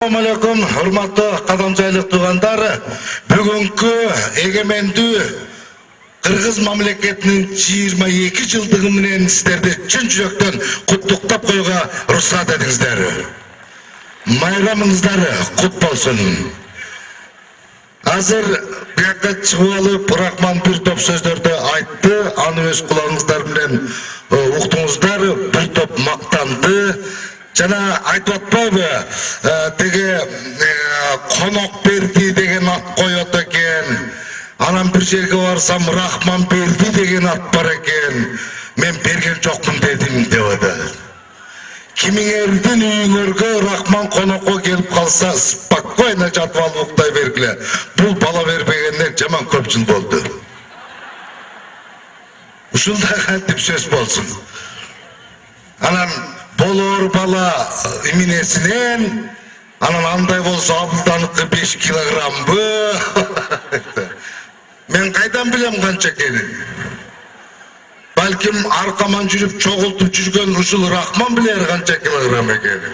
Assalamualaikum, hurmatly qadamjoylik tuğanдар. Бүгүнкү эгемендүү Кыргыз мамлекетинин 22 жылдыгы менен сиздерди чын жүрөктөн куттуктап коюуга уруксат этиңиздер. Майрамыңыздар кут болсун. Азыр бияка чыгып алып, Рахман бир топ сөздөрдү айтты, аны өз кулагыңыздар менен уктуңуздар, бир топ мактанды. Жана айтып атпайбы, теге конок берди деген ат коёт экен. Анан бир жерге барсам Рахман берди деген ат бар экен. Мен берген жокмун дедим деп атат. Кимиңердин үйүңөргө Рахман конокко келип калса, спокойно жатып алып уктай бергиле. Бул бала бербегендер жаман көп жыл болду. Ушундай кантип сөз болсун. Анан болор бала эминесинен, анан андай болсо Абылданыкы 5 килограммбы. Мен кайдан билем канча экенин? Балким аркаман жүрүп чогултуп жүргөн ушул Рахман билер канча килограмм экенин.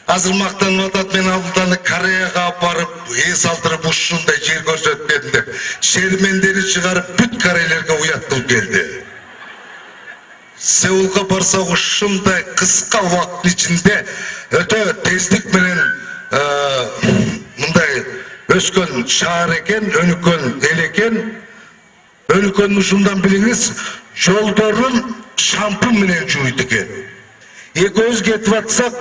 Азыр мактанып атат, мен Абылданы Кореяга алып барып, эс алдырып ушундай жер көрсөткөм деп, шермендери чыгарып бүт корейлерге уят кылып келди. Сеулга барсак ушундай кыска убакыттын ичинде өтө тездик менен мындай өскөн шаар экен, өнүккөн эл экен. Өнүккөн ушундан билиңиз, жолдорун шампунь менен жууйт экен. Экөөбүз кетип атсак,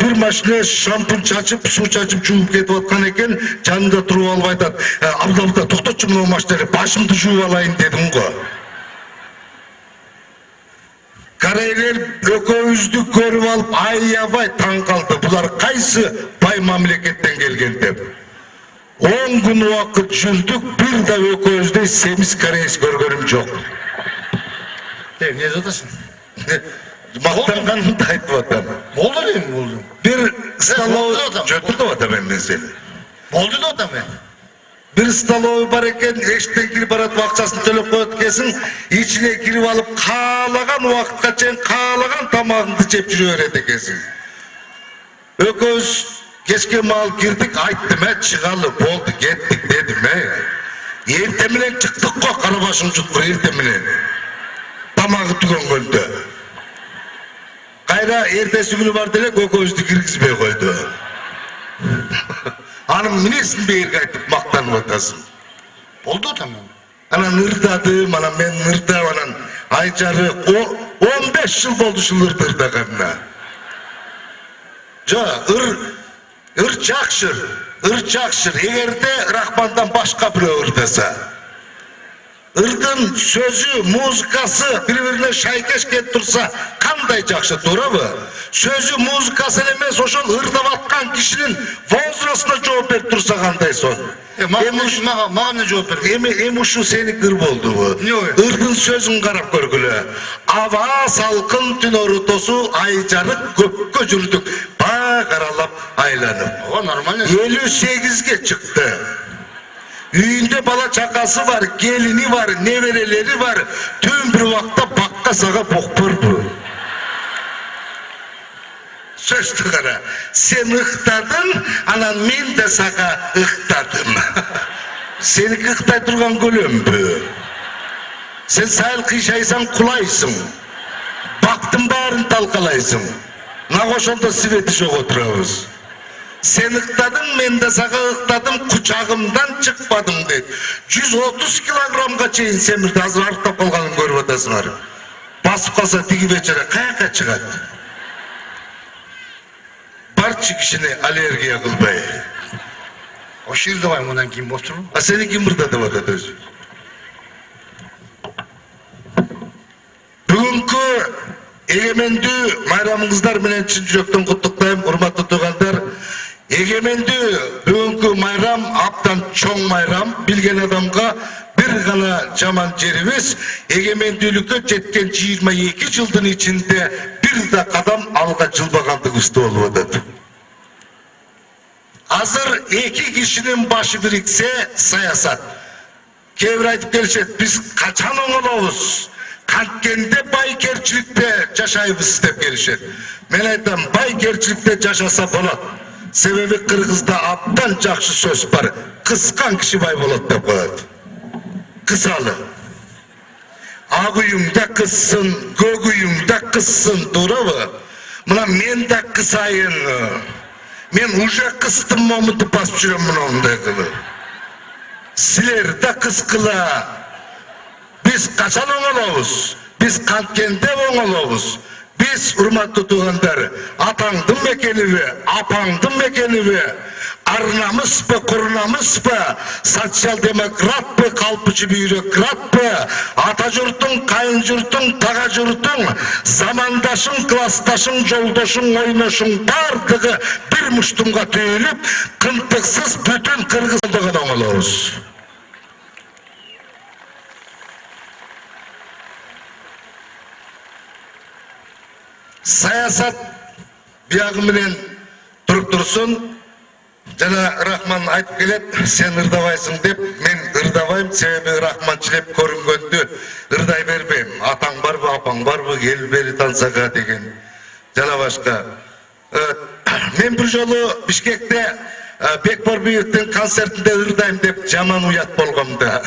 бир машина шампунь чачып, суу чачып жууп кетип аткан экен, жанында туруп алып айтат: "Абда, токточу мына машинаны, башымды жууп алайын" дедим го. Корейлер экөөбүздү көрүп алып аябай таң калды. Булар кайсы бай мамлекеттен келген деп. 10 күн убакыт жүрдүк, бир да экөөбүздөй семиз кореец көргөнүм жок. Не жатасың? Мактанганымды айтып атам. Болду дейм, болду. Бир столовый жөтүрдүп атам мен сени. Болду да атам мен. Бир столовый бар экен, эшиктен кирип барат, акчасын төлөп коет экенсиң, ичине кирип алып, каалаган убакытка чейин каалаган тамагыңды жеп жүрө берет экенсиң. Экөөбүз кечке маал кирдик, айттым, чыгалы, болду, кеттик дедим, Эрте менен чыктык го, кара башың жуткур эрте менен. Тамагы түгөнгөндө. Кайра эртеси күнү барды эле, экөөбүздү киргизбей койду. Анын минесин бээрге айтып мактанып атасың. Болду атам мен. Анан ырдадым, анан мен ырдап, анан айжары 15 жыл болду ушул ырдаганына. Ыр жакшы. Эгерде Рахмандан башка бирөө ырдаса, ырдын сөзү, музыкасы бири-бирине шайкеш келип турса, кандай жакшы, туурабы? Сөзү, музыкасы эмес, ошол ырдап аткан кишинин возрастына жооп берип турса кандай сон? Мага эмне жооп берди? Эми ушу сеники ыр болдубу? Ырдын сөзүн карап көргүлө. Аба салкын түн ортосу, ай жарык көпкө жүрдүк, баг аралап айланып. О, нормально. 58ге чыкты. Үйүндө бала чакасы бар, келини бар, неберелери бар. Түн бир убакта бакка сага бокпорду. Сөздү кара. Сен ыктадың, анан мен да сага ыктадым. Сеники ыктай турган көлөмбү? Сен сайыл кыйшайсаң, кулайсың. Бактын баарын талкалайсың. Нага ошондо свети жок отурабыз. Сен ыктадың, мен да сага ыктадым, кучагымдан чыкпадым дейт. 130 килограммга чейин семирди, азыр арттап калганын көрүп атасыңар. Басып калса тиги бечара каяка чыгат? Барчы кишини аллергия кылбай. Ошо ырдабай мындан кийин болуп турбу? А сени ким ырдады деп атат өзү? Бүгүнкү эгемендүү майрамыңыздар менен чын жүрөктөн куттуктайм, урматтуу туугандар. Эгемендүү бүгүнкү майрам абдан чоң майрам. Билген адамга бир гана жаман жерибиз, эгемендүүлүккө жеткен 22 жылдын ичинде бир да кадам алга жылбагандыгыбызды болуп атат. Азыр эки кишинин башы бириксе саясат. Кээ бир айтып келишет, биз качан оңолобуз? kantkende baykerçilikte yaşayыбыз деп келишет. Men aytam, baykerçilikte yaşasa болот. Себеби Кыргызда абдан жакшы сөз бар. Кыскан киши бай болот деп коет. Кысалы. Ак үйүңдө кыссын, көк үйүңдө кыссын, туурабы? Мына мен да кысайын. Мен уже кыстым, момунду басып жүрөм мындай кылып. Силер да кыскыла. Биз качан оңолобуз? Биз канткенде оңолобуз. Биз, урматтуу туугандар, атаңдын мекениби, апаңдын мекениби, арынамызбы, курунамызбы, социал-демократпы, калпычы бюрократпы, ата журтуң, кайын журтуң, тага журтуң, замандашың, классташың, жолдошуң, ойношуң бардыгы бир муштумга түйүлүп, кынтыксыз бүтүн Кыргыздын оңолобуз. Саясат биягы менен туруп турсун. Жана Рахман айтып келет, сен ырдабайсың деп, мен ырдабайм, себеби Рахманчылеп көрүнгөндү ырдай бербейм. Атаң барбы, апаң барбы, эл бери тансага деген. Жана башка. Мен бир жолу Бишкекте Бекборбиевдин концертинде ырдайм деп жаман уят болгом да.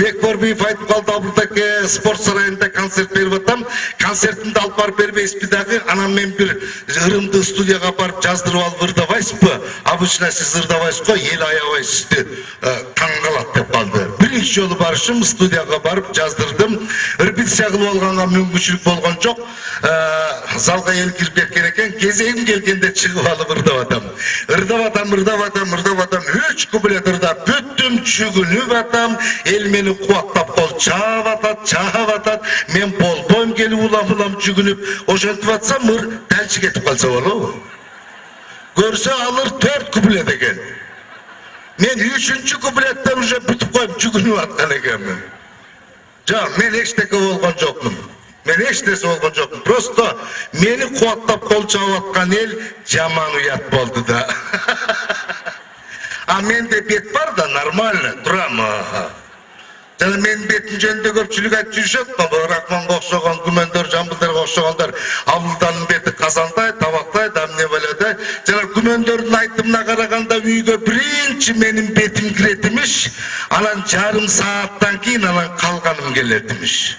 Бекборбиев айтып калды, Абылтаке спорт сарайында концерт берип атам. Концертимди алып барып бербейсизби дагы? Анан мен бир ырымды студияга барып жаздырып алып ырдабайсызбы? Обычно сиз ырдабайсыз го, эл аябай сизди таң калат деп калды. Биринчи жолу барышым, студияга барып жаздырдым. Репетиция кылып алганга мүмкүнчүлүк болгон жок. Залга эл кирип кеткен экен. Кезегим келгенде чыгып алып ырдап атам. 3 куплет ырдап бүттүм, чүгүнүп атам. Эл мени кубаттап кол чаап атат. Мен болбойм келип улам жүгүнүп. Ошентип атсам дальчы кетип калса болобу? Көрсө алыр 4 куплет экен. Мен 3-чү куплеттен уже бүтүп коюп жүгүнүп аткан экенмин. Жок, мен эчтеке болгон жокмун. Просто мени кубаттап кол чаап аткан эл жаман уят болду да. А менде бет бар да, нормально, турам. Жана менин бетим жөнүндө көпчүлүк айтып жүрүшөт, Рахманга окшогон күмөндөр, жамбылдарга окшогондар, Абылданын бети казандай, табактай, дамне баладай. Жана күмөндөрдүн айтымына караганда үйгө биринчи менин бетим кирет имиш, анан жарым сааттан кийин анан калганым келет имиш.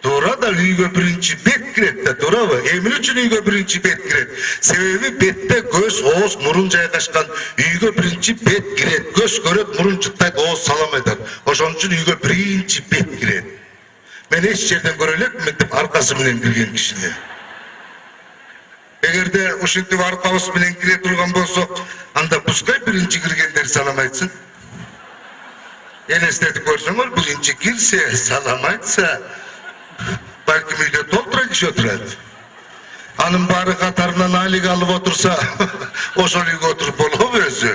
Туура да, үйгө биринчи бет кирет да, туурабы? Эмне үчүн үйгө биринчи бет кирет? Себеби бетте көз, ооз, мурун жайгашкан. Үйгө биринчи бет кирет. Көз көрөт, мурун жыттайт, ооз салам айтат. Ошон үчүн үйгө биринчи бет кирет. Мен эч жерден көрө элекмин деп аркасы менен кирген кишини. Эгерде ушинтип аркабыз менен кире турган болсок, анда пускай биринчи киргендер салам айтсын. Элестетип көрсөңөр, биринчи кирсе, салам айтса, балким үйдө толтура киши отурат. Анын баары катарынан алик алып отурса, ошол үйгө отуруп болобу өзү?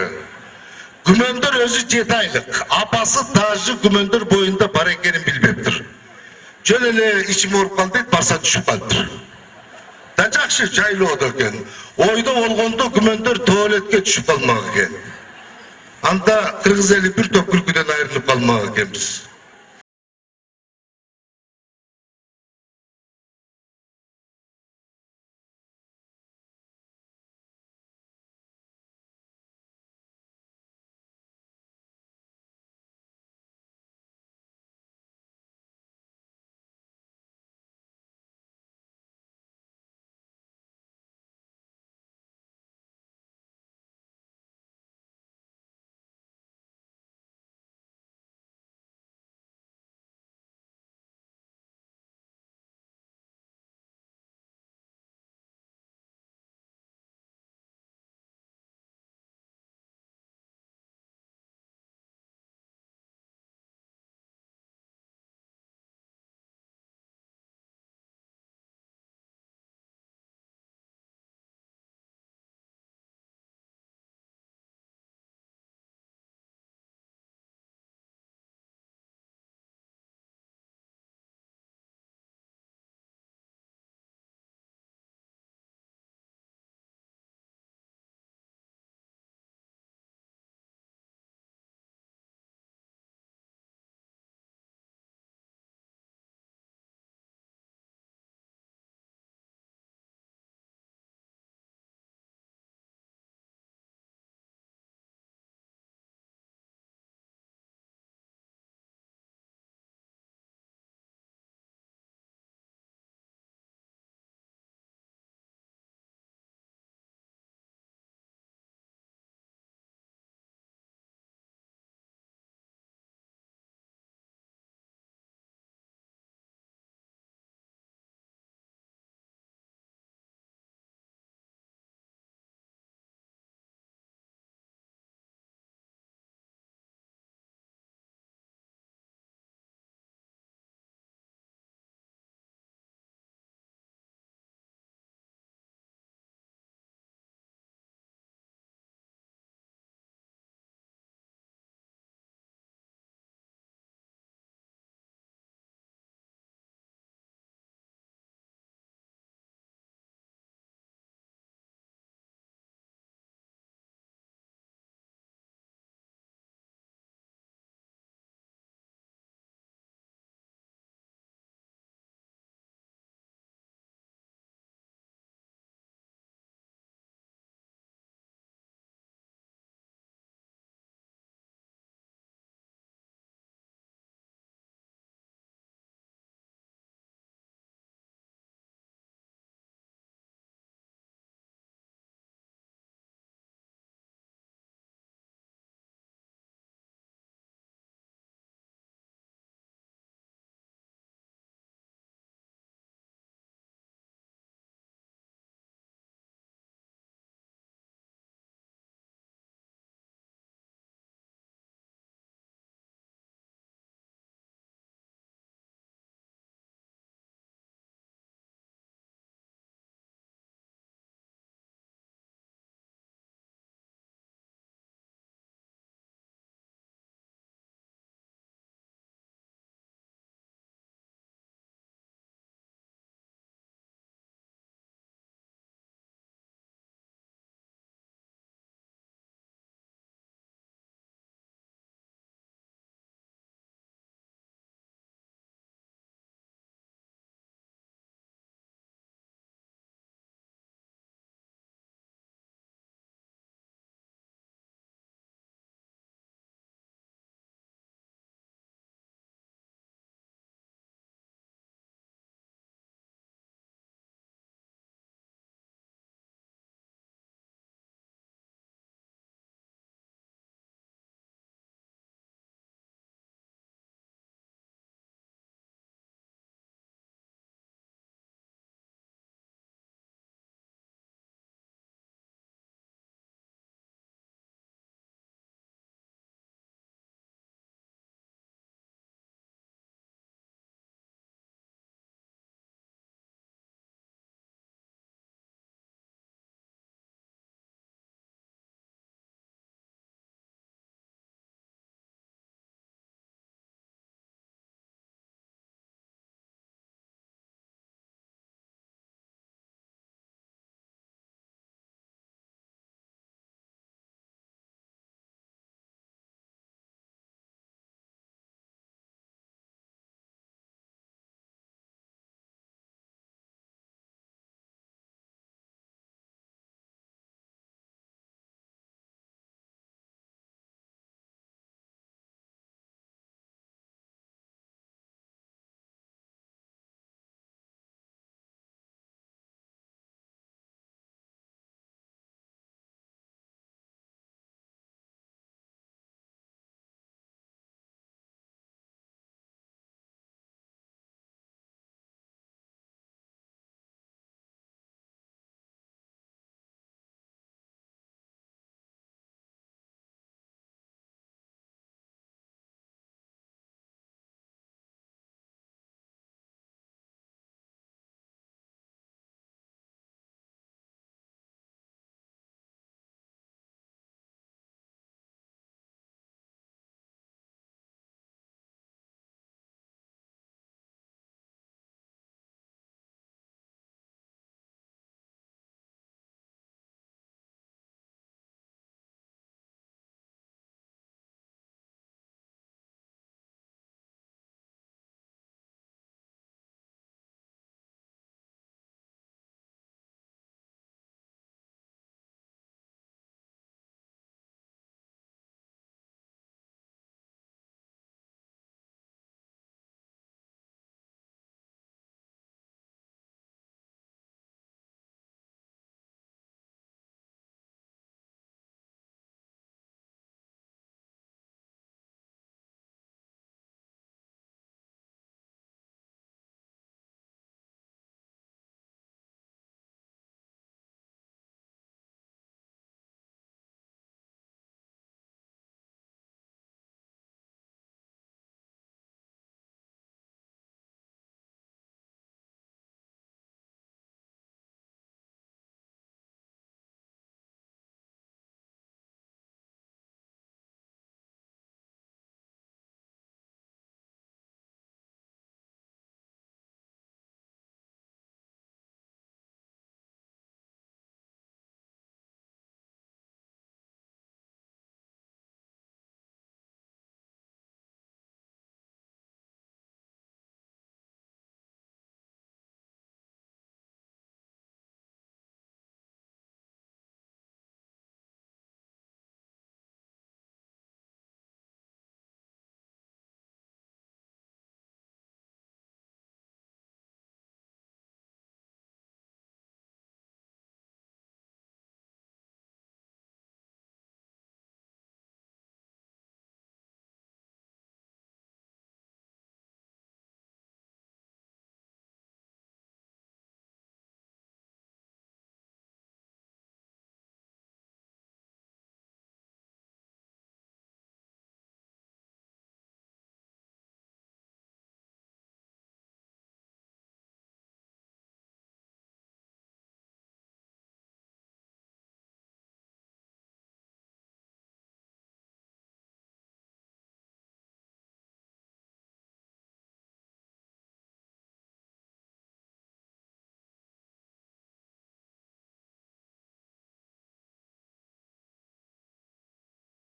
Күмөндөр өзү 7 айлык. Апасы даже күмөндөр боюнда бар экенин билбептир. Жөн эле ичим ооруп калды дейт, барса түшүп калыптыр. Да жакшы жайлоо экен. Ойдо болгондо күмөндөр туалетке түшүп калмак экен. Анда кыргыз эли бир топ күлкүдөн айрылып калмак экенбиз.